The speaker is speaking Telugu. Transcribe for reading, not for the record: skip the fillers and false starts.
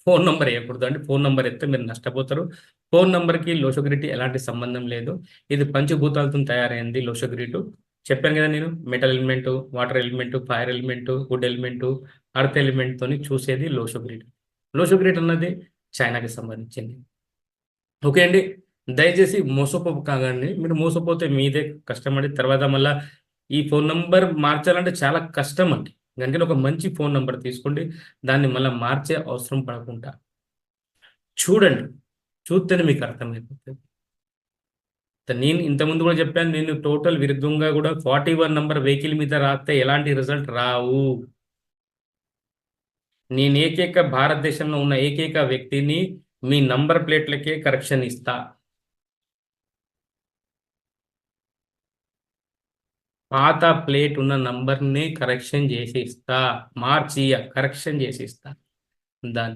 ఫోన్ నంబర్ వేయకూడదు అండి. ఫోన్ నంబర్ ఎత్తే మీరు నష్టపోతారు. ఫోన్ నంబర్కి లోషోగ్రిటీ ఎలాంటి సంబంధం లేదు. ఇది పంచభూతాలతో తయారైంది లోషోగ్రిటు. చెప్పాను కదా నేను, metal element, water element, fire element, would element, earth element తోని చూసేది లోషోగ్రిట్. లోషోగ్రిట్ అన్నది చైనాకి సంబంధించింది. ఓకే అండి. దయచేసి మోసపోకండి. మీరు మోసపోతే మీదే కష్టం అండి. తర్వాత మళ్ళా ఈ ఫోన్ నంబర్ మార్చాలంటే చాలా కష్టం అండి. అందుకని ఒక మంచి ఫోన్ నంబర్ తీసుకోండి. దాన్ని మళ్ళా మార్చే అవసరం పడకుండా చూడండి. చూస్తేనే మీకు అర్థమైపోతుంది. నేను ఇంతకుముందు కూడా చెప్పాను. నేను టోటల్ విరుద్ధంగా కూడా 41 నంబర్ వెహికల్ మీద రాస్తే ఎలాంటి రిజల్ట్ రావు. నేను ఏకైక భారతదేశంలో ఉన్న ఏకైక వ్యక్తిని మీ నంబర్ ప్లేట్లకే కరెక్షన్ ఇస్తా. పాత ప్లేట్ ఉన్న నంబర్‌ని కరెక్షన్ జేసి ఇస్తా. మార్చి కరెక్షన్ జేసి ఇస్తా. దాన్ని